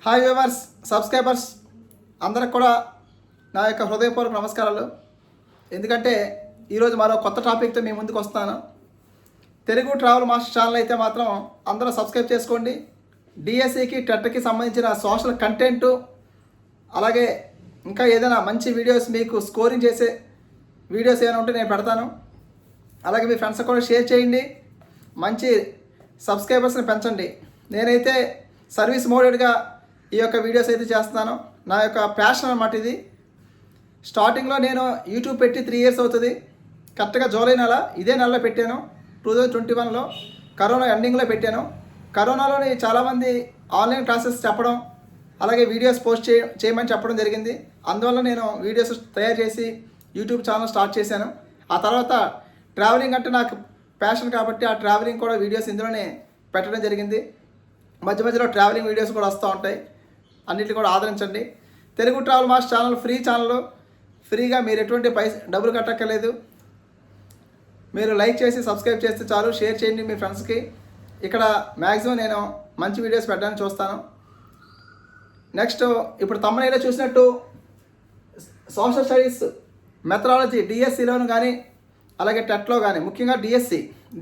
Hi viewers, subscribers అందరికి కూడా నా యొక్క హృదయపూర్వక నమస్కారాలు. ఎందుకంటే ఈరోజు మరో కొత్త టాపిక్తో మీ ముందుకు వస్తాను. తెలుగు ట్రావెల్ మాస్టర్ ఛానల్ అయితే మాత్రం అందరూ సబ్స్క్రైబ్ చేసుకోండి. డిఎస్సికి టెట్కి సంబంధించిన సోషల్ కంటెంటు, అలాగే ఇంకా ఏదైనా మంచి వీడియోస్ మీకు స్కోరింగ్ చేసే వీడియోస్ ఏమైనా ఉంటే నేను పెడతాను. అలాగే మీ ఫ్రెండ్స్ కూడా షేర్ చేయండి, మంచి సబ్స్క్రైబర్స్ని పెంచండి. నేనైతే సర్వీస్ మోడెడ్గా ఈ యొక్క వీడియోస్ అయితే చేస్తున్నాను. నా యొక్క ప్యాషన్ అన్నమాట ఇది. స్టార్టింగ్లో నేను యూట్యూబ్ పెట్టి 3 years అవుతుంది. కరెక్ట్గా జూలై నెల ఇదే నెలలో పెట్టాను. 2021లో కరోనా ఎండింగ్లో పెట్టాను. కరోనాలోని చాలామంది ఆన్లైన్ క్లాసెస్ చెప్పడం, అలాగే వీడియోస్ పోస్ట్ చేయమని చెప్పడం జరిగింది. అందువల్ల నేను వీడియోస్ తయారు చేసి యూట్యూబ్ ఛానల్ స్టార్ట్ చేశాను. ఆ తర్వాత ట్రావెలింగ్ అంటే నాకు ప్యాషన్ కాబట్టి ఆ ట్రావెలింగ్ కూడా వీడియోస్ ఇందులోనే పెట్టడం జరిగింది. మధ్య మధ్యలో ట్రావెలింగ్ వీడియోస్ కూడా వస్తూ ఉంటాయి. అన్నిటిని కూడా ఆదరించండి. Telugu travel master channel free channel, ఫ్రీగా మీరు ఎటువంటి డబ్బులు కట్టక్కర్లేదు. మీరు లైక్ చేసి సబ్స్క్రైబ్ చేస్తే చాలు. షేర్ చేయండి మీ ఫ్రెండ్స్కి. ఇక్కడ మ్యాక్సిమం నేను మంచి వీడియోస్ పెట్టడానికి చూస్తాను. నెక్స్ట్, ఇప్పుడు తమ్మునైలో చూసినట్టు సోషల్ స్టడీస్ మెథడాలజీ డిఎస్సిలోను కానీ అలాగే టెట్లో కానీ, ముఖ్యంగా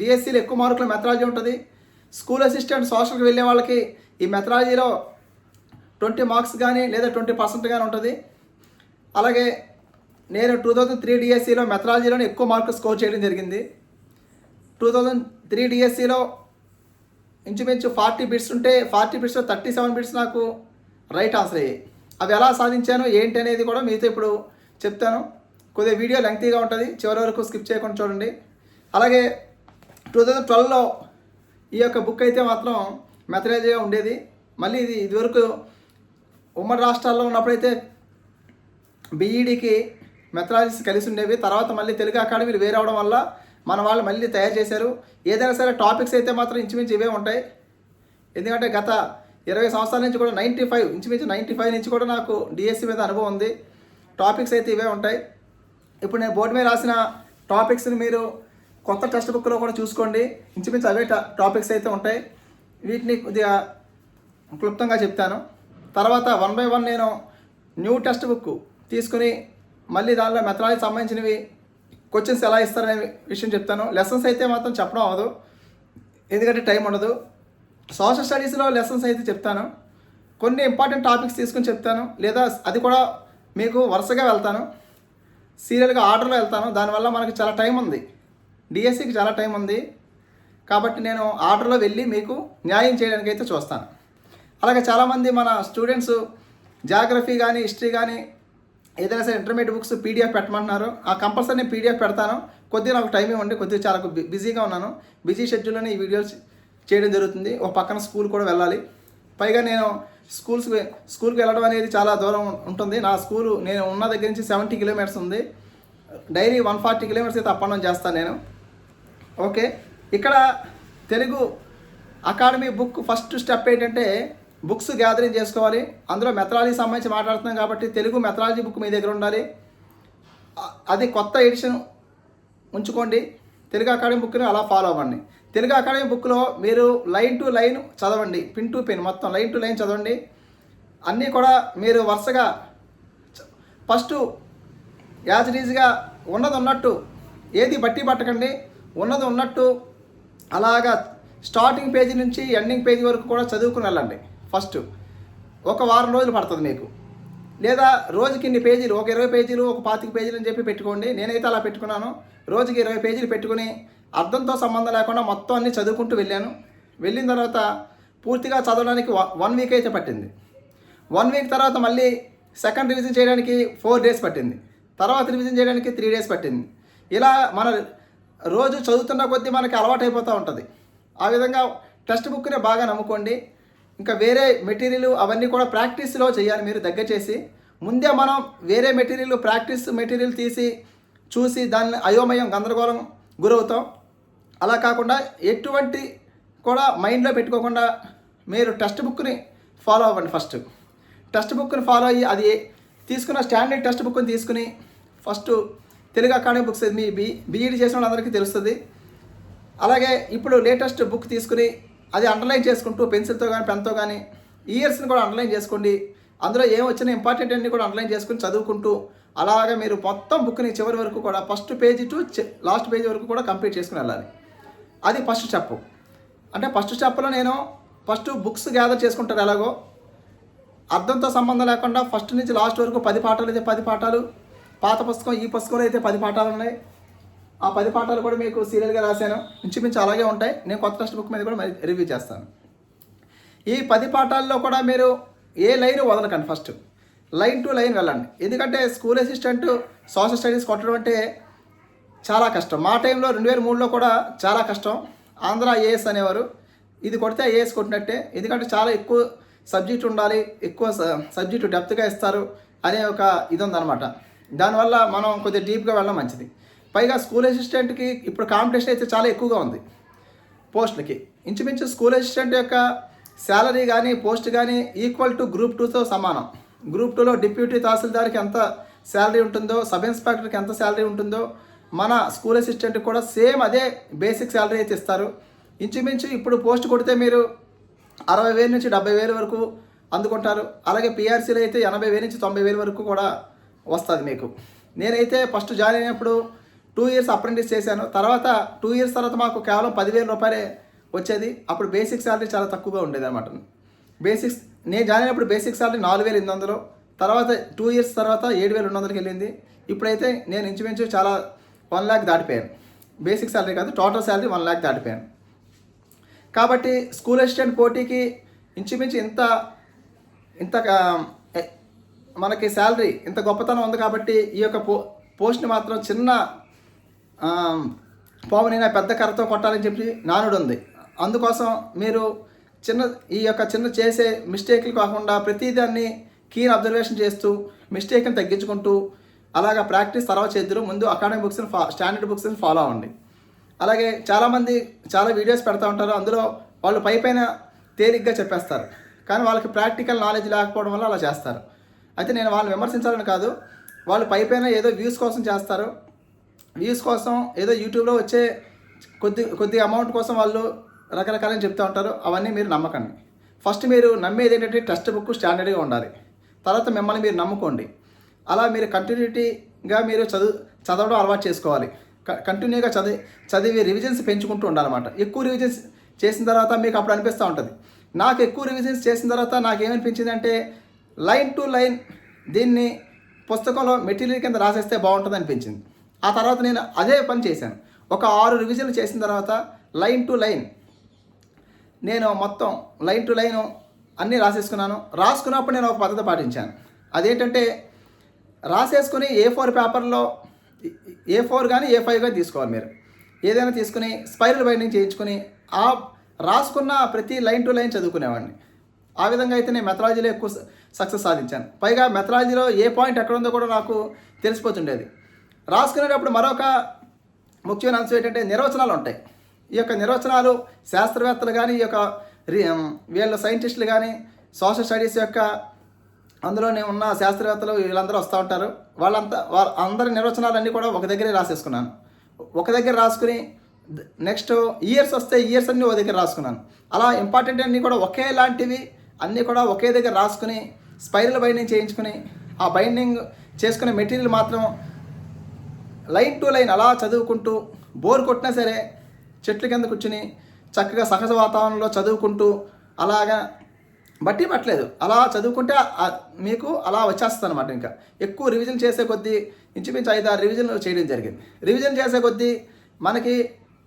డిఎస్సిలో ఎక్కువ మార్కుల మెథడాలజీ ఉంటుంది. స్కూల్ అసిస్టెంట్ సోషల్కి వెళ్ళే వాళ్ళకి ఈ మెథడాలజీలో 20 మార్క్స్ కానీ లేదా 20% కానీ ఉంటుంది. అలాగే నేను 2003 డిఎస్సిలో మెథడాలజీలోనే ఎక్కువ మార్కులు స్కోర్ చేయడం జరిగింది. 2003 డిఎస్సిలో ఇంచుమించు 40 బిట్స్ ఉంటే 40 బిట్స్లో 37 బిట్స్ నాకు రైట్ ఆన్సర్ అయ్యాయి. అవి ఎలా సాధించాను ఏంటి అనేది కూడా మీతో ఇప్పుడు చెప్తాను. కొద్దిగా వీడియో లెంగ్తీగా ఉంటుంది, చివరి వరకు స్కిప్ చేయకుండా చూడండి. అలాగే 2012లో ఈ యొక్క బుక్ అయితే మాత్రం మెథడాలజీగా ఉండేది. మళ్ళీ ఇదివరకు ఉమ్మడి రాష్ట్రాల్లో ఉన్నప్పుడైతే బీఈడికి మెథడాలజీస్ కలిసి ఉండేవి. తర్వాత మళ్ళీ తెలుగు అకాడమీలు వేరే అవడం వల్ల మన వాళ్ళు మళ్ళీ తయారు చేశారు. ఏదైనా సరే టాపిక్స్ అయితే మాత్రం ఇంచుమించు ఇవే ఉంటాయి. ఎందుకంటే గత 20 సంవత్సరాల నుంచి కూడా ఇంచుమించు 95 నుంచి కూడా నాకు డిఎస్సి మీద అనుభవం ఉంది. టాపిక్స్ అయితే ఇవే ఉంటాయి. ఇప్పుడు నేను బోర్డు మీద రాసిన టాపిక్స్ని మీరు కొత్త టెక్స్ట్ బుక్లో కూడా చూసుకోండి. ఇంచుమించు అవే టాపిక్స్ అయితే ఉంటాయి. వీటిని కొద్దిగా క్లుప్తంగా చెప్తాను. తర్వాత 1 by 1 నేను న్యూ టెక్స్ట్ బుక్ తీసుకుని మళ్ళీ దానిలో మెథడాలజీకి సంబంధించినవి క్వశ్చన్స్ ఎలా ఇస్తారనే విషయం చెప్తాను. లెసన్స్ అయితే మాత్రం చెప్పడం అవ్వదు, ఎందుకంటే టైం ఉండదు. సోషల్ స్టడీస్లో లెసన్స్ అయితే చెప్తాను. కొన్ని ఇంపార్టెంట్ టాపిక్స్ తీసుకుని చెప్తాను, లేదా అది కూడా మీకు వరుసగా వెళ్తాను, సీరియల్గా ఆర్డర్లో వెళ్తాను. దానివల్ల మనకి చాలా టైం ఉంది, డిఎస్సికి చాలా టైం ఉంది. కాబట్టి నేను ఆర్డర్లో వెళ్ళి మీకు న్యాయం చేయడానికి అయితే చూస్తాను. అలాగే చాలామంది మన స్టూడెంట్స్ జాగ్రఫీ కానీ హిస్టరీ కానీ ఏదైనా సరే ఇంటర్మీడియట్ బుక్స్ పీడిఎఫ్ పెట్టమంటున్నారు. ఆ కంపల్సరీ నేను పీడిఎఫ్ పెడతాను. కొద్దిగా నాకు టైం ఇవ్వండి, కొద్దిగా చాలా బిజీగా ఉన్నాను. బిజీ షెడ్యూల్లోనే ఈ వీడియోస్ చేయడం జరుగుతుంది. ఒక పక్కన స్కూల్ కూడా వెళ్ళాలి. పైగా నేను స్కూల్కి వెళ్ళడం అనేది చాలా దూరం ఉంటుంది. నా స్కూలు నేను ఉన్న దగ్గర నుంచి 70 kilometers ఉంది. డైలీ 140 kilometers అయితే అప్ అండ్ డౌన్ చేస్తాను నేను. ఓకే, ఇక్కడ Telugu academy book first step ఏంటంటే బుక్స్ గ్యాదరింగ్ చేసుకోవాలి. అందులో మెథడాలజీ సంబంధించి మాట్లాడుతున్నాం కాబట్టి తెలుగు మెథడాలజీ బుక్ మీ దగ్గర ఉండాలి. అది కొత్త ఎడిషన్ ఉంచుకోండి. తెలుగు అకాడమీ బుక్ని అలా ఫాలో అవ్వండి. తెలుగు అకాడమీ బుక్లో మీరు లైన్ టు లైన్ చదవండి, పిన్ టు పిన్ మొత్తం లైన్ టు లైన్ చదవండి. అన్నీ కూడా మీరు వరుసగా ఫస్ట్ యాజ్ ఇట్ ఈజ్గా ఉన్నది ఉన్నట్టు ఏది బట్టి పట్టకండి. ఉన్నది ఉన్నట్టు అలాగా స్టార్టింగ్ పేజీ నుంచి ఎండింగ్ పేజీ వరకు కూడా చదువుకుని వెళ్ళండి. ఫస్ట్ ఒక వారం రోజులు పడుతుంది మీకు, లేదా రోజుకి ఇన్ని పేజీలు, ఒక 20 పేజీలు, ఒక 25 పేజీలు అని చెప్పి పెట్టుకోండి. నేనైతే అలా పెట్టుకున్నాను. రోజుకి 20 పేజీలు పెట్టుకుని అర్థంతో సంబంధం లేకుండా మొత్తం అన్నీ చదువుకుంటూ వెళ్ళాను. వెళ్ళిన తర్వాత పూర్తిగా చదవడానికి 1 week అయితే పట్టింది. 1 week తర్వాత మళ్ళీ సెకండ్ రివిజన్ చేయడానికి 4 days పట్టింది. తర్వాత రివిజన్ చేయడానికి 3 days పట్టింది. ఇలా మన రోజు చదువుతున్న కొద్దీ మనకి అలవాటు అయిపోతూ ఉంటుంది. ఆ విధంగా టెక్స్ట్ బుక్ని బాగా నమ్ముకోండి. ఇంకా వేరే మెటీరియల్ అవన్నీ కూడా ప్రాక్టీస్లో చేయాలి. మీరు దగ్గర చేసి ముందే మనం వేరే ప్రాక్టీస్ మెటీరియల్ చూసి దాన్ని అయోమయం గందరగోళం గురవుతాం. అలా కాకుండా ఎటువంటి కూడా మైండ్లో పెట్టుకోకుండా మీరు టెక్స్ట్ బుక్ని ఫాలో అవ్వండి. ఫస్ట్ టెక్స్ట్ బుక్ని ఫాలో అయ్యి అది తీసుకున్న స్టాండర్డ్ టెక్స్ట్ బుక్ని తీసుకుని ఫస్ట్ తెలుగు అకాడమీ బుక్స్ మీ బీఈడి చేసిన వాళ్ళందరికీ తెలుస్తుంది. అలాగే ఇప్పుడు లేటెస్ట్ బుక్ తీసుకుని అది అండర్లైన్ చేసుకుంటూ పెన్సిల్తో కానీ పెన్తో కానీ ఇయర్స్ని కూడా అండర్లైన్ చేసుకోండి. అందులో ఏం వచ్చినా ఇంపార్టెంట్ అన్ని కూడా అండర్లైన్ చేసుకుని చదువుకుంటూ అలాగే మీరు మొత్తం బుక్ని చివరి వరకు కూడా first page to last page వరకు కూడా కంప్లీట్ చేసుకుని వెళ్ళాలి. అది ఫస్ట్ స్టెప్. అంటే ఫస్ట్ స్టెప్లో నేను ఫస్ట్ బుక్స్ గ్యాదర్ చేసుకుంటారు. ఎలాగో అర్థంతో సంబంధం లేకుండా ఫస్ట్ నుంచి లాస్ట్ వరకు 10 పాఠాలు అయితే 10 పాఠాలు, పాత పుస్తకం ఈ పుస్తకంలో అయితే 10 పాఠాలు ఉన్నాయి. ఆ 10 పాఠాలు కూడా మీకు సీరియల్గా రాశాను. ఇంచుమించు అలాగే ఉంటాయి. నేను కొత్త టెక్స్ట్ బుక్ మీద కూడా మరి రివ్యూ చేస్తాను. ఈ 10 పాఠాల్లో కూడా మీరు ఏ లైన్ వదలకండి. ఫస్ట్ లైన్ టు లైన్ వెళ్ళండి. ఎందుకంటే స్కూల్ అసిస్టెంట్ సోషల్ స్టడీస్ కొట్టడం అంటే చాలా కష్టం. మా టైంలో 2003లో కూడా చాలా కష్టం. ఆంధ్ర ఏఎస్ అనేవారు. ఇది కొడితే ఏఎస్ కొట్టినట్టే. ఎందుకంటే చాలా ఎక్కువ సబ్జెక్ట్ ఉండాలి, ఎక్కువ సబ్జెక్టు డెప్త్గా ఇస్తారు అనే ఒక ఇది ఉందన్నమాట. దానివల్ల మనం కొద్దిగా డీప్గా వెళ్ళడం మంచిది. పైగా స్కూల్ అసిస్టెంట్కి ఇప్పుడు కాంపిటీషన్ అయితే చాలా ఎక్కువగా ఉంది పోస్టులకి. ఇంచుమించు స్కూల్ అసిస్టెంట్ యొక్క శాలరీ కానీ పోస్ట్ కానీ ఈక్వల్ టు గ్రూప్ 2తో సమానం. గ్రూప్ 2లో డిప్యూటీ తహసీల్దార్కి ఎంత శాలరీ ఉంటుందో, సబ్ ఇన్స్పెక్టర్కి ఎంత శాలరీ ఉంటుందో, మన స్కూల్ అసిస్టెంట్కి కూడా సేమ్ అదే బేసిక్ శాలరీ అయితే ఇస్తారు. ఇంచుమించు ఇప్పుడు పోస్ట్ కొడితే మీరు 60,000 నుంచి 70,000 వరకు అందుకుంటారు. అలాగే పిఆర్సీలో అయితే 80,000 నుంచి 90,000 వరకు కూడా వస్తుంది మీకు. నేనైతే ఫస్ట్ జాయిన్ అయినప్పుడు 2 ఇయర్స్ అప్రెంటిస్ చేశాను. తర్వాత 2 ఇయర్స్ తర్వాత మాకు కేవలం 10,000 రూపాయలే వచ్చేది. అప్పుడు బేసిక్ శాలరీ చాలా తక్కువగా ఉండేది అనమాట. నేను జాయిన్ అయినప్పుడు బేసిక్ శాలరీ 4,800, తర్వాత 2 ఇయర్స్ తర్వాత 7,200కి వెళ్ళింది. ఇప్పుడైతే నేను ఇంచుమించు చాలా 1 lakh దాటిపోయాను. బేసిక్ శాలరీ కాదు, టోటల్ శాలరీ 1 lakh దాటిపోయాను. కాబట్టి స్కూల్ అసిస్టెంట్ పోటీకి ఇంచుమించు ఇంత మనకి శాలరీ ఇంత గొప్పతనం ఉంది. కాబట్టి ఈ యొక్క పోస్ట్ని మాత్రం చిన్న పావునైనా పెద్ద కర్రతో కొట్టాలని చెప్పి నానుడు ఉంది. అందుకోసం మీరు ఈ యొక్క చిన్న చేసే మిస్టేక్లు కాకుండా ప్రతిదాన్ని కీన్ అబ్జర్వేషన్ చేస్తూ మిస్టేక్ని తగ్గించుకుంటూ అలాగా ప్రాక్టీస్ తర్వాత చేద్దరు. ముందు అకాడమిక్ బుక్స్ని స్టాండర్డ్ బుక్స్ని ఫాలో అవ్వండి. అలాగే చాలామంది చాలా వీడియోస్ పెడతా ఉంటారు. అందులో వాళ్ళు పైన తేలిగ్గా చెప్పేస్తారు, కానీ వాళ్ళకి ప్రాక్టికల్ నాలెడ్జ్ లేకపోవడం వల్ల అలా చేస్తారు. అయితే నేను వాళ్ళని విమర్శించాలని కాదు, వాళ్ళు పైన ఏదో వ్యూస్ కోసం చేస్తారు. వ్యూస్ కోసం ఏదో యూట్యూబ్లో వచ్చే కొద్ది అమౌంట్ కోసం వాళ్ళు రకరకాలని చెప్తూ ఉంటారు. అవన్నీ మీరు నమ్మకండి. ఫస్ట్ మీరు నమ్మేది ఏంటంటే టెక్స్ట్ బుక్ స్టాండర్డ్గా ఉండాలి. తర్వాత మిమ్మల్ని మీరు నమ్ముకోండి. అలా మీరు కంటిన్యూటీగా మీరు చదవడం అలవాటు చేసుకోవాలి. కంటిన్యూగా చదివి రివిజన్స్ పెంచుకుంటూ ఉండాలన్నమాట. ఎక్కువ రివిజన్స్ చేసిన తర్వాత మీకు అప్పుడు అనిపిస్తూ ఉంటుంది. నాకు ఎక్కువ రివిజన్స్ చేసిన తర్వాత నాకేమనిపించింది అంటే లైన్ టు లైన్ దీన్ని పుస్తకంలో మెటీరియల్ కింద రాసేస్తే బాగుంటుంది అనిపించింది. ఆ తర్వాత నేను అదే పని చేశాను. ఒక 6 రివిజన్లు చేసిన తర్వాత లైన్ టు లైన్ నేను మొత్తం లైన్ టు లైన్ అన్నీ రాసేసుకున్నాను. రాసుకున్నప్పుడు నేను ఒక పద్ధతి పాటించాను. అదేంటంటే రాసేసుకుని A4 పేపర్లో A4 కానీ A5 కానీ తీసుకోవాలి. మీరు ఏదైనా తీసుకుని స్పైరల్ బైండింగ్ చేయించుకుని ఆ రాసుకున్న ప్రతి లైన్ టు లైన్ చదువుకునేవాడిని. ఆ విధంగా అయితే నేను మెథడాలజీలో ఎక్కువ సక్సెస్ సాధించాను. పైగా మెథడాలజీలో ఏ పాయింట్ ఎక్కడ ఉందో కూడా నాకు తెలిసిపోతుండేది. రాసుకునేటప్పుడు మరొక ముఖ్యమైన అంశం ఏంటంటే నిర్వచనాలు ఉంటాయి. ఈ యొక్క నిర్వచనాలు శాస్త్రవేత్తలు కానీ ఈ యొక్క వీళ్ళ సైంటిస్టులు కానీ సోషల్ స్టడీస్ యొక్క అందులోనే ఉన్న శాస్త్రవేత్తలు వీళ్ళందరూ వస్తూ ఉంటారు. అందరి నిర్వచనాలన్నీ కూడా ఒక దగ్గరే రాసేసుకున్నాను. ఒక దగ్గర రాసుకుని నెక్స్ట్ ఇయర్స్ వస్తే ఇయర్స్ అన్నీ ఒక దగ్గర రాసుకున్నాను. అలా ఇంపార్టెంట్ అన్నీ కూడా ఒకేలాంటివి అన్నీ కూడా ఒకే దగ్గర రాసుకుని స్పైరల్ బైండింగ్ చేయించుకుని ఆ బైండింగ్ చేసుకునే మెటీరియల్ మాత్రం లైన్ టు లైన్ అలా చదువుకుంటూ బోర్ కొట్టినా సరే చెట్ల కింద కూర్చుని చక్కగా సహజ వాతావరణంలో చదువుకుంటూ అలాగా బట్టి పట్టలేదు అలా చదువుకుంటే మీకు అలా వచ్చేస్తుంది అనమాట. ఇంకా ఎక్కువ రివిజన్ చేసే కొద్దీ ఇంచుమించు 5-6 రివిజన్లు చేయడం జరిగింది. రివిజన్ చేసే కొద్దీ మనకి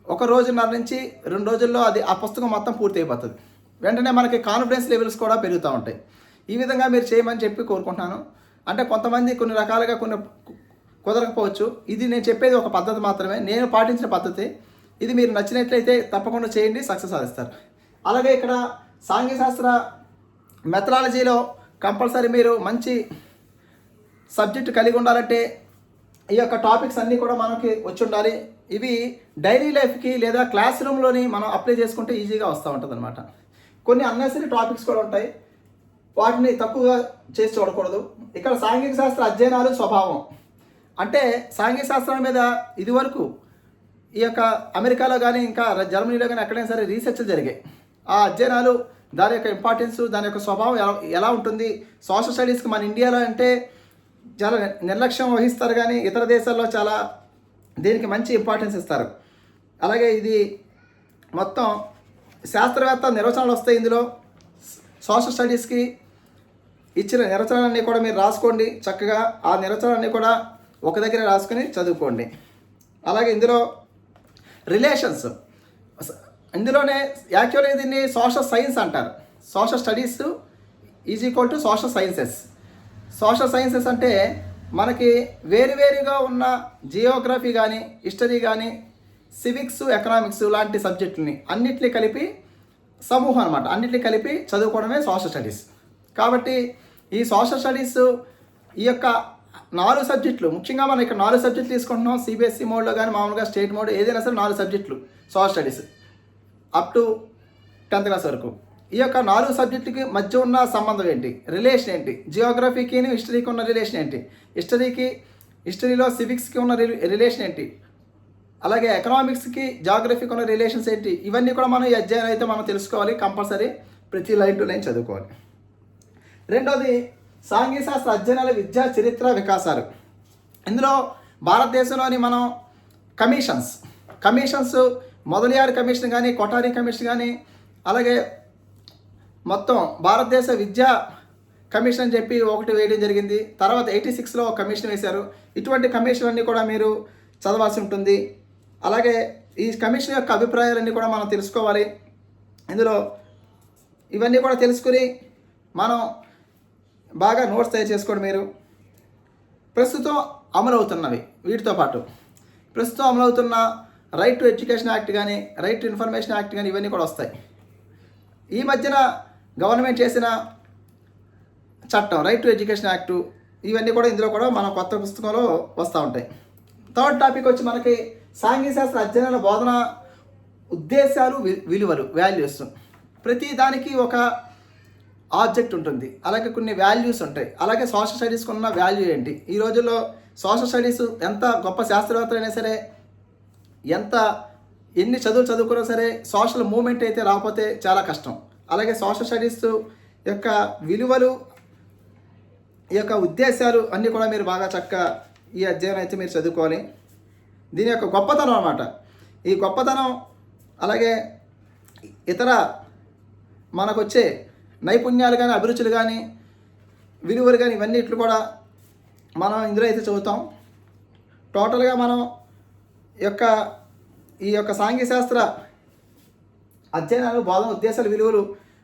1 రోజున్నర నుంచి 2 రోజుల్లో ఆ పుస్తకం మొత్తం పూర్తి అయిపోతుంది. వెంటనే మనకి కాన్ఫిడెన్స్ లెవెల్స్ కూడా పెరుగుతూ ఉంటాయి. ఈ విధంగా మీరు చేయమని చెప్పి కోరుకుంటున్నాను. అంటే కొంతమంది కొన్ని రకాలుగా కొన్ని కుదరకపోవచ్చు. ఇది నేను చెప్పేది ఒక పద్ధతి మాత్రమే, నేను పాటించిన పద్ధతి. ఇది మీరు నచ్చినట్లయితే తప్పకుండా చేయండి, సక్సెస్ సాధిస్తారు. అలాగే ఇక్కడ సాంఘిక శాస్త్ర మెథడాలజీలో కంపల్సరీ మీరు మంచి సబ్జెక్ట్ కలిగి ఉండాలంటే ఈ యొక్క టాపిక్స్ అన్నీ కూడా మనకి వచ్చి ఉండాలి. ఇవి డైలీ లైఫ్కి లేదా క్లాస్ రూమ్లోని మనం అప్లై చేసుకుంటే ఈజీగా వస్తూ ఉంటుంది అనమాట. కొన్ని అన్నెసరీ టాపిక్స్ కూడా ఉంటాయి, వాటిని తక్కువగా చేసి చూడకూడదు. ఇక్కడ సాంఘిక శాస్త్ర అధ్యయనాలు స్వభావం అంటే సాంఘిక శాస్త్రాల మీద ఇదివరకు ఈ యొక్క అమెరికాలో కానీ ఇంకా జర్మనీలో కానీ ఎక్కడైనా సరే రీసెర్చ్లు జరిగాయి. ఆ అధ్యయనాలు దాని యొక్క ఇంపార్టెన్స్, దాని యొక్క స్వభావం ఎలా ఉంటుంది. సోషల్ స్టడీస్కి మన ఇండియాలో అంటే చాలా నిర్లక్ష్యం వహిస్తారు, కానీ ఇతర దేశాల్లో చాలా దీనికి మంచి ఇంపార్టెన్స్ ఇస్తారు. అలాగే ఇది మొత్తం శాస్త్రవేత్త నిర్వచనాలు వస్తాయి ఇందులో. సోషల్ స్టడీస్కి ఇచ్చిన నిర్వచనాలన్నీ కూడా మీరు రాసుకోండి చక్కగా. ఆ నిర్వచనాలన్నీ కూడా ఒక దగ్గర రాసుకొని చదువుకోండి. అలాగే ఇందులో రిలేషన్స్, ఇందులోనే యాక్చువల్గా దీన్ని సోషల్ సైన్స్ అంటారు. Social studies is equal to social sciences. Social sciences అంటే మనకి వేరువేరుగా ఉన్న జియోగ్రఫీ కానీ, హిస్టరీ కానీ, సివిక్స్, ఎకనామిక్స్ లాంటి సబ్జెక్టుని అన్నిటినీ కలిపి సమూహం అనమాట. అన్నిటినీ కలిపి చదువుకోవడమే సోషల్ స్టడీస్. కాబట్టి ఈ సోషల్ స్టడీస్ ఈ యొక్క 4 సబ్జెక్టులు, ముఖ్యంగా మనం ఇక్కడ 4 సబ్జెక్టులు తీసుకుంటున్నాం. సిబిఎస్ఈ మోడ్లో కానీ మామూలుగా స్టేట్ మోడ్ ఏదైనా సరే 4 సబ్జెక్టులు social studies up to 10th class వరకు. ఈ యొక్క 4 సబ్జెక్టుకి మధ్య ఉన్న సంబంధం ఏంటి, రిలేషన్ ఏంటి, జియోగ్రఫీకి హిస్టరీకి ఉన్న రిలేషన్ ఏంటి, హిస్టరీలో సివిక్స్కి ఉన్న రిలేషన్ ఏంటి, అలాగే ఎకనామిక్స్కి జాగ్రఫీకి ఉన్న రిలేషన్స్ ఏంటి, ఇవన్నీ కూడా మనం ఈ అధ్యాయం అయితే మనం తెలుసుకోవాలి. కంపల్సరీ ప్రతి లైన్ టు లైన్ చదువుకోవాలి. రెండోది సాంఘిక శాస్త్ర అధ్యయనాల విద్యా చరిత్ర వికాసాలు. ఇందులో భారతదేశంలోని మనం కమిషన్స్ మొదలియార్ కమిషన్ కానీ, కొఠారి కమిషన్ కానీ, అలాగే మొత్తం భారతదేశ విద్యా కమిషన్ అని చెప్పి ఒకటి వేయడం జరిగింది. తర్వాత 86లో ఒక కమిషన్ వేశారు. ఇటువంటి కమిషన్ అన్నీ కూడా మీరు చదవాల్సి ఉంటుంది. అలాగే ఈ కమిషన్ యొక్క అభిప్రాయాలన్నీ కూడా మనం తెలుసుకోవాలి. ఇందులో ఇవన్నీ కూడా తెలుసుకుని మనం బాగా నోట్స్ తయారు చేసుకోండి. మీరు ప్రస్తుతం అమలవుతున్నవి, వీటితో పాటు ప్రస్తుతం అమలవుతున్న రైట్ టు ఎడ్యుకేషన్ యాక్ట్ కానీ, రైట్ టు ఇన్ఫర్మేషన్ యాక్ట్ కానీ ఇవన్నీ కూడా వస్తాయి. ఈ మధ్యన గవర్నమెంట్ చేసిన చట్టం రైట్ టు ఎడ్యుకేషన్ యాక్టు, ఇవన్నీ కూడా ఇందులో కూడా మన కొత్త పుస్తకంలో వస్తూ ఉంటాయి. థర్డ్ టాపిక్ వచ్చి మనకి సాంఘిక శాస్త్ర అధ్యయనాల బోధన ఉద్దేశాలు, విలువలు, వాల్యూస్. ప్రతి దానికి ఒక ఆబ్జెక్ట్ ఉంటుంది, అలాగే కొన్ని వాల్యూస్ ఉంటాయి. అలాగే సోషల్ స్టడీస్కి ఉన్న వాల్యూ ఏంటి. ఈ రోజుల్లో సోషల్ స్టడీస్ ఎంత గొప్ప శాస్త్రవేత్తలు అయినా సరే, ఎన్ని చదువుకున్నా సరే సోషల్ మూమెంట్ అయితే రాకపోతే చాలా కష్టం. అలాగే సోషల్ స్టడీస్ యొక్క విలువలు, ఈ యొక్క ఉద్దేశాలు అన్నీ కూడా మీరు బాగా చక్కగా ఈ అధ్యాయం అయితే మీరు చదువుకోవాలి. దీని యొక్క గొప్పతనం అన్నమాట. ఈ గొప్పతనం అలాగే ఇతర మనకు వచ్చే నైపుణ్యాలు కానీ, అభిరుచులు కానీ, విలువలు కానీ ఇవన్నిట్లు కూడా మనం ఇందులో అయితే చదువుతాం. టోటల్గా మనం ఈ యొక్క సాంఘిక శాస్త్ర అధ్యయనాలు, బోధన ఉద్దేశాలు, విలువలు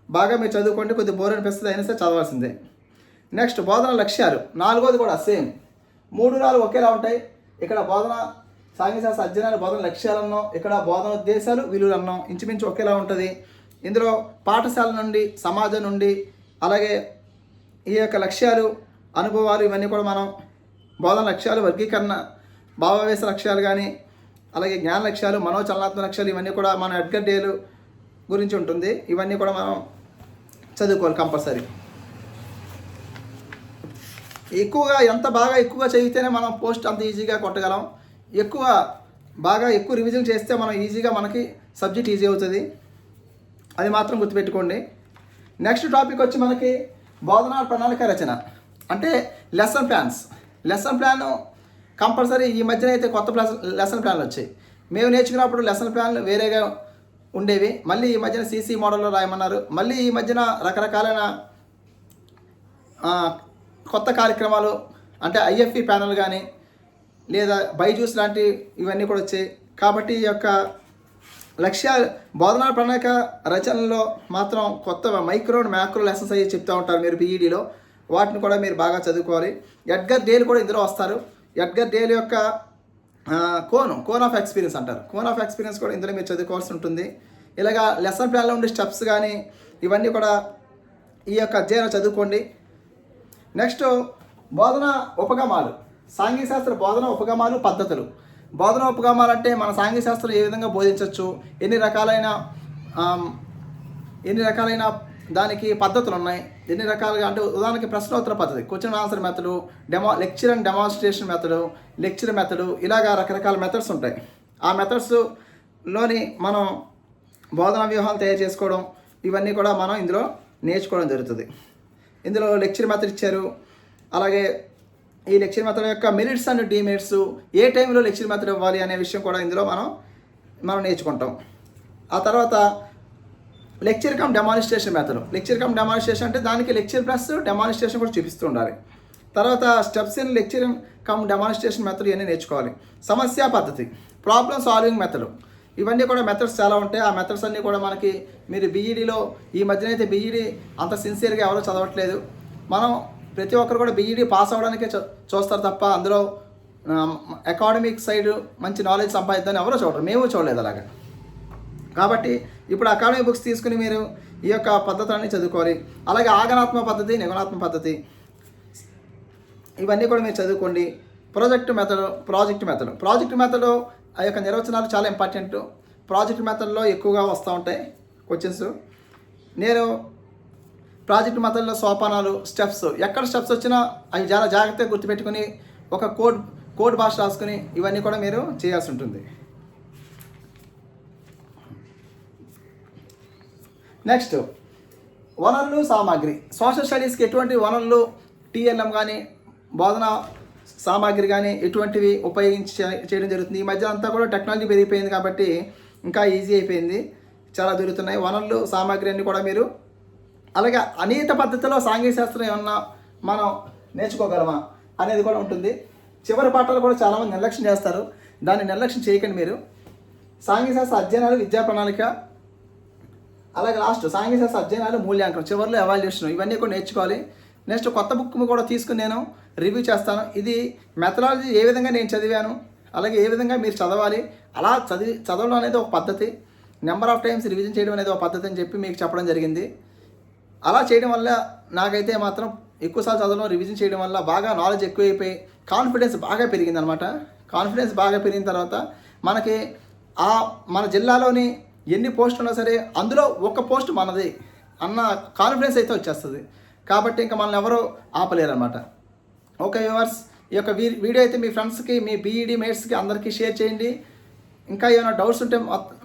బాగా మీరు చదువుకోండి. కొద్దిగా బోర్ అనిపిస్తుంది, అయినా సరే చదవాల్సిందే. నెక్స్ట్ బోధన లక్ష్యాలు. 4వది కూడా సేమ్, 3, 4 ఒకేలా ఉంటాయి. ఇక్కడ బోధన సాంఘిక శాస్త్ర అధ్యయనాలు బోధన లక్ష్యాలు అన్నాం, ఇక్కడ బోధన ఉద్దేశాలు, విలువలు అన్నాం. ఇంచుమించు ఒకేలా ఉంటుంది. ఇందులో పాఠశాల నుండి, సమాజం నుండి, అలాగే ఈ యొక్క లక్ష్యాలు, అనుభవాలు ఇవన్నీ కూడా మనం బోధన లక్ష్యాలు, వర్గీకరణ, భావావేశ లక్ష్యాలు కానీ, అలాగే జ్ఞాన లక్ష్యాలు, మనోచలనాత్మక లక్ష్యాలు ఇవన్నీ కూడా మన ఎడ్గర్ డేల్ గురించి ఉంటుంది. ఇవన్నీ కూడా మనం చదువుకోవాలి కంపల్సరీ. ఎంత బాగా ఎక్కువగా చదివితేనే మనం పోస్ట్ అంత ఈజీగా కొట్టగలం. ఎక్కువ రివిజన్ చేస్తే మనం ఈజీగా మనకి సబ్జెక్ట్ ఈజీ అవుతుంది. అది మాత్రం గుర్తుపెట్టుకోండి. నెక్స్ట్ టాపిక్ వచ్చి మనకి బోధనా ప్రణాళిక రచన, అంటే లెసన్ ప్లాన్ కంపల్సరీ. ఈ మధ్యన అయితే కొత్త లెసన్ ప్లాన్లు వచ్చాయి. మేము నేర్చుకున్నప్పుడు లెసన్ ప్లాన్లు వేరేగా ఉండేవి. మళ్ళీ ఈ మధ్యన సీసీ మోడల్లో రాయమన్నారు. మళ్ళీ ఈ మధ్యన రకరకాలైన కొత్త కార్యక్రమాలు, అంటే ఐఎఫ్ఈ ప్యానల్ కానీ లేదా బైజూస్ లాంటి ఇవన్నీ కూడా వచ్చాయి. కాబట్టి ఈ యొక్క బోధనా ప్రణాళిక రచనలో మాత్రం కొత్త మైక్రో అండ్ మ్యాక్రో లెసన్స్ అయ్యి చెప్తూ ఉంటారు మీరు బీఈడీలో. వాటిని కూడా మీరు బాగా చదువుకోవాలి. ఎడ్గర్ డేల్ కూడా ఇందులో వస్తారు. ఎడ్గర్ డేల్ యొక్క కోన్ ఆఫ్ ఎక్స్పీరియన్స్ అంటారు. కోన్ ఆఫ్ ఎక్స్పీరియన్స్ కూడా ఇందులో మీరు చదువుకోవాల్సి ఉంటుంది. ఇలాగా లెసన్ ప్లాన్లో ఉండే స్టెప్స్ కానీ ఇవన్నీ కూడా ఈ యొక్క అధ్యాయంలో చదువుకోండి. నెక్స్ట్ బోధన ఉపగమాలు, సాంఘిక శాస్త్ర బోధన ఉపగమాలు, పద్ధతులు. బోధన ఉపగమాలు అంటే మన సాంఘిక శాస్త్రం ఏ విధంగా బోధించవచ్చు, ఎన్ని రకాలైన దానికి పద్ధతులు ఉన్నాయి, ఎన్ని రకాలుగా అంటే ఉదాహరణకి ప్రశ్నోత్తర పద్ధతి, question answer method, lecture and demonstration method, ఇలాగా రకరకాల మెథడ్స్ ఉంటాయి. ఆ మెథడ్స్లోని మనం బోధనా వ్యూహాలు తయారు చేసుకోవడం, ఇవన్నీ కూడా మనం ఇందులో నేర్చుకోవడం జరుగుతుంది. ఇందులో లెక్చర్ మెథడ్ ఇచ్చారు. అలాగే ఈ లెక్చర్ మెథడ్ యొక్క మెరిట్స్ అండ్ డిమెరిట్స్, ఏ టైంలో లెక్చర్ మెథడ్ ఇవ్వాలి అనే విషయం కూడా ఇందులో మనం నేర్చుకుంటాం. ఆ తర్వాత lecture come demonstration method. Lecture come demonstration అంటే దానికి లెక్చర్ ప్లస్ డెమాన్స్ట్రేషన్ కూడా చూపిస్తూ ఉండాలి. తర్వాత steps in lecture come demonstration method ఇవన్నీ నేర్చుకోవాలి. సమస్య పద్ధతి, ప్రాబ్లమ్ సాల్వింగ్ మెథడ్, ఇవన్నీ కూడా మెథడ్స్ చాలా ఉంటాయి. ఆ మెథడ్స్ అన్నీ కూడా మనకి మీరు బీఈడీలో ఈ మధ్యన అయితే బీఈడీ అంత సిన్సియర్గా ఎవరో చదవట్లేదు. మనం ప్రతి ఒక్కరు కూడా బీఈడీ పాస్ అవ్వడానికే చూస్తారు తప్ప అందులో అకాడమిక్ సైడ్ మంచి నాలెడ్జ్ సంపాదిద్దని ఎవరో చూడరు. మేము చూడలేదు అలాగా. కాబట్టి ఇప్పుడు అకాడమిక్ బుక్స్ తీసుకుని మీరు ఈ యొక్క పద్ధతులన్నీ చదువుకోవాలి. అలాగే ఆగమనాత్మక పద్ధతి, నిగమనాత్మక పద్ధతి ఇవన్నీ కూడా మీరు చదువుకోండి. ప్రాజెక్ట్ మెథడ్ ఆ యొక్క నిర్వచనాలు చాలా ఇంపార్టెంట్. ప్రాజెక్ట్ మెథడ్లో ఎక్కువగా వస్తూ ఉంటాయి క్వశ్చన్స్. నేను ప్రాజెక్ట్ మెథడ్లో సోపానాలు, స్టెప్స్, ఎక్కడ స్టెప్స్ వచ్చినా అవి చాలా జాగ్రత్తగా గుర్తుపెట్టుకుని ఒక కోడ్ భాష రాసుకుని ఇవన్నీ కూడా మీరు చేయాల్సి ఉంటుంది. నెక్స్ట్ వనరులు, సామాగ్రి. సోషల్ స్టడీస్కి ఎటువంటి వనరులు, టీఎల్ఎం కానీ బోధన సామాగ్రి కానీ ఎటువంటివి ఉపయోగించి చేయడం జరుగుతుంది. ఈ మధ్య అంతా కూడా టెక్నాలజీ పెరిగిపోయింది కాబట్టి ఇంకా ఈజీ అయిపోయింది, చాలా దొరుకుతున్నాయి వనరులు, సామాగ్రి అన్నీ కూడా మీరు. అలాగే అనేక పద్ధతిలో సాంఘిక శాస్త్రం ఏమన్నా మనం నేర్చుకోగలమా అనేది కూడా ఉంటుంది. చివరి పాఠాలు కూడా చాలామంది నిర్లక్ష్యం చేస్తారు, దాన్ని నిర్లక్ష్యం చేయకండి మీరు. సాంఘిక శాస్త్ర అధ్యయనాలు, విద్యా ప్రణాళిక, అలాగే లాస్ట్ సాంఘిక శాస్త్ర అధ్యయనాలు, మూల్యాంకనం, చివరిలో ఎవాల్యుయేషన్, ఇవన్నీ కూడా నేర్చుకోవాలి. నెక్స్ట్ కొత్త బుక్ కూడా తీసుకుని నేను రివ్యూ చేస్తాను. ఇది మెథడాలజీ ఏ విధంగా నేను చదివాను, అలాగే ఏ విధంగా మీరు చదవాలి, అలా చదవడం అనేది ఒక పద్ధతి, నెంబర్ ఆఫ్ టైమ్స్ రివిజన్ చేయడం అనేది ఒక పద్ధతి అని చెప్పి మీకు చెప్పడం జరిగింది. అలా చేయడం వల్ల నాకైతే మాత్రం ఎక్కువసార్లు చదవడం, రివిజన్ చేయడం వల్ల బాగా నాలెడ్జ్ ఎక్కువైపోయి కాన్ఫిడెన్స్ బాగా పెరిగింది అనమాట. కాన్ఫిడెన్స్ బాగా పెరిగిన తర్వాత మనకి మన జిల్లాలోని ఎన్ని పోస్టులు ఉన్నా సరే అందులో ఒక పోస్ట్ మనది అన్న కాన్ఫిడెన్స్ అయితే వచ్చేస్తుంది. కాబట్టి ఇంకా మనల్ని ఎవరో ఆపలేరు అనమాట. ఓకే వ్యూవర్స్, ఈ యొక్క వీడియో అయితే మీ ఫ్రెండ్స్కి, మీ బీఈడీ మేట్స్కి అందరికీ షేర్ చేయండి. ఇంకా ఏమైనా డౌట్స్ ఉంటే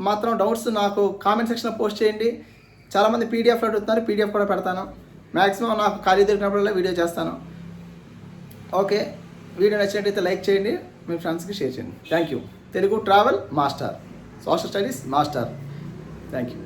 మాత్రం డౌట్స్ నాకు కామెంట్ సెక్షన్లో పోస్ట్ చేయండి. చాలామంది పీడిఎఫ్లో అడుగుతున్నారు, పీడిఎఫ్ కూడా పెడతాను. మ్యాక్సిమం నాకు ఖాళీ దొరికినప్పుడల్లా వీడియో చేస్తాను. ఓకే, వీడియో నచ్చినట్టయితే లైక్ చేయండి, మీ ఫ్రెండ్స్కి షేర్ చేయండి. Thank you. Telugu travel master, social studies master. Thank you.